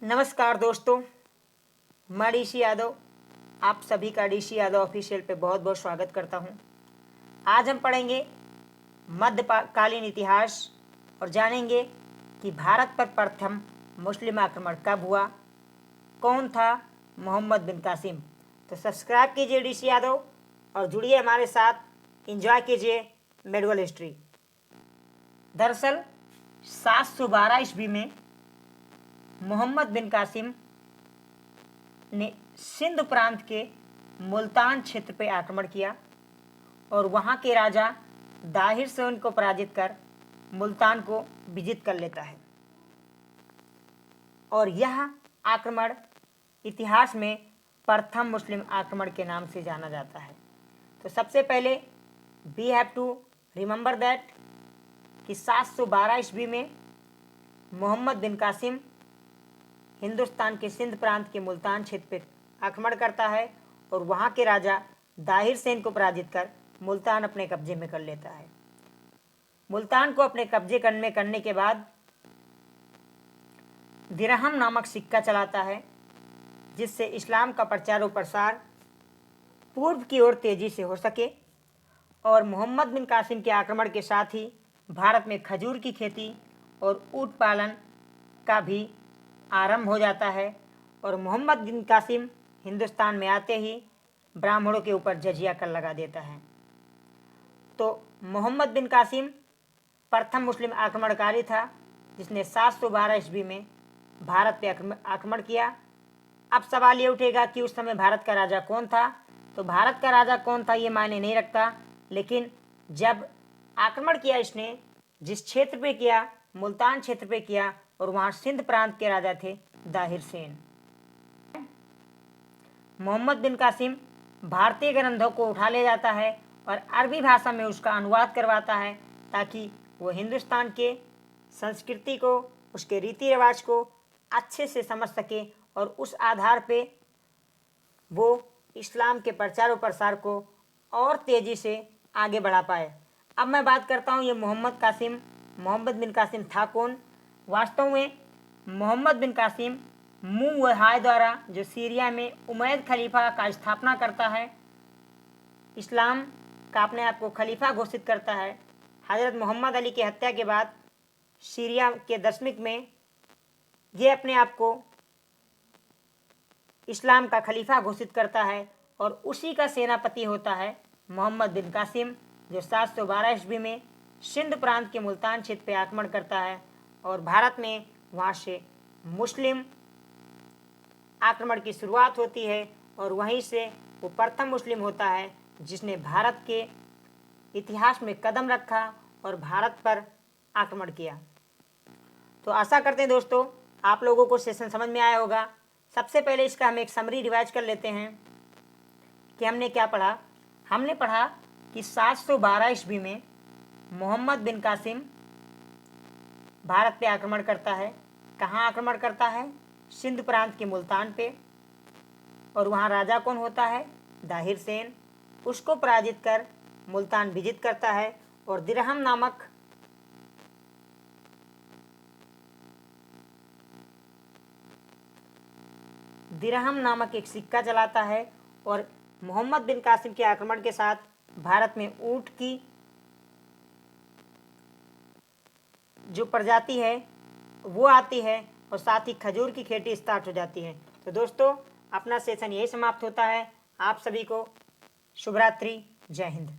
नमस्कार दोस्तों, मैं डीसी यादव आप सभी का डीसी यादव ऑफिशियल पे बहुत बहुत स्वागत करता हूं। आज हम पढ़ेंगे मध्यकालीन इतिहास और जानेंगे कि भारत पर प्रथम मुस्लिम आक्रमण कब हुआ, कौन था मोहम्मद बिन कासिम। तो सब्सक्राइब कीजिए डीसी यादव और जुड़िए हमारे साथ, एंजॉय कीजिए मेडिवल हिस्ट्री। दरअसल 712 ईस्वी में मोहम्मद बिन कासिम ने सिंध प्रांत के मुल्तान क्षेत्र पर आक्रमण किया और वहां के राजा दाहिर से उनको पराजित कर मुल्तान को विजित कर लेता है। और यह आक्रमण इतिहास में प्रथम मुस्लिम आक्रमण के नाम से जाना जाता है। तो सबसे पहले we have to remember that कि 712 ईस्वी में मोहम्मद बिन कासिम हिंदुस्तान के सिंध प्रांत के मुल्तान क्षेत्र पर आक्रमण करता है और वहां के राजा दाहिर सेन को पराजित कर मुल्तान अपने कब्जे में कर लेता है। मुल्तान को अपने कब्जे करने के बाद दिरहम नामक सिक्का चलाता है, जिससे इस्लाम का प्रचार और प्रसार पूर्व की ओर तेजी से हो सके। और मोहम्मद बिन कासिम के आक्रमण के साथ ही भारत में खजूर की खेती और ऊँट पालन का भी आरंभ हो जाता है। और मोहम्मद बिन कासिम हिंदुस्तान में आते ही ब्राह्मणों के ऊपर जजिया कर लगा देता है। तो मोहम्मद बिन कासिम प्रथम मुस्लिम आक्रमणकारी था, जिसने 712 ईस्वी में भारत पे आक्रमण किया। अब सवाल ये उठेगा कि उस समय भारत का राजा कौन था। तो भारत का राजा कौन था ये मायने नहीं रखता, लेकिन जब आक्रमण किया इसने जिस क्षेत्र पे किया, मुल्तान क्षेत्र पे किया, और वहाँ सिंध प्रांत के राजा थे दाहिर सेन। मोहम्मद बिन कासिम भारतीय ग्रंथों को उठा ले जाता है और अरबी भाषा में उसका अनुवाद करवाता है, ताकि वो हिंदुस्तान के संस्कृति को, उसके रीति रिवाज को अच्छे से समझ सके और उस आधार पे वो इस्लाम के प्रचार और प्रसार को और तेज़ी से आगे बढ़ा पाए। अब मैं बात करता हूँ ये मोहम्मद बिन कासिम था कौन। वास्तव में मोहम्मद बिन कासिम मुवहाय द्वारा, जो सीरिया में उमैयद खलीफा का स्थापना करता है, इस्लाम का अपने आप को खलीफा घोषित करता है। हज़रत मोहम्मद अली की हत्या के बाद सीरिया के दशमिक में ये अपने आप को इस्लाम का खलीफा घोषित करता है और उसी का सेनापति होता है मोहम्मद बिन कासिम, जो 712 ईस्वी में सिंध प्रांत के मुल्तान क्षेत्र पर आक्रमण करता है और भारत में वहाँ से मुस्लिम आक्रमण की शुरुआत होती है। और वहीं से वो प्रथम मुस्लिम होता है जिसने भारत के इतिहास में कदम रखा और भारत पर आक्रमण किया। तो आशा करते हैं दोस्तों आप लोगों को सेशन समझ में आया होगा। सबसे पहले इसका हम एक समरी रिवाइज कर लेते हैं कि हमने क्या पढ़ा। हमने पढ़ा कि 712 ईस्वी में मोहम्मद बिन कासिम भारत पे आक्रमण करता है। कहाँ आक्रमण करता है? सिंध प्रांत के मुल्तान पे। और वहाँ राजा कौन होता है? दाहिर सेन। उसको पराजित कर मुल्तान विजित करता है और दिरहम नामक एक सिक्का चलाता है और मोहम्मद बिन कासिम के आक्रमण के साथ भारत में ऊँट की जो प्रजाति है वो आती है और साथ ही खजूर की खेती स्टार्ट हो जाती है। तो दोस्तों अपना सेशन यही समाप्त होता है। आप सभी को शुभ रात्रि, जय हिंद।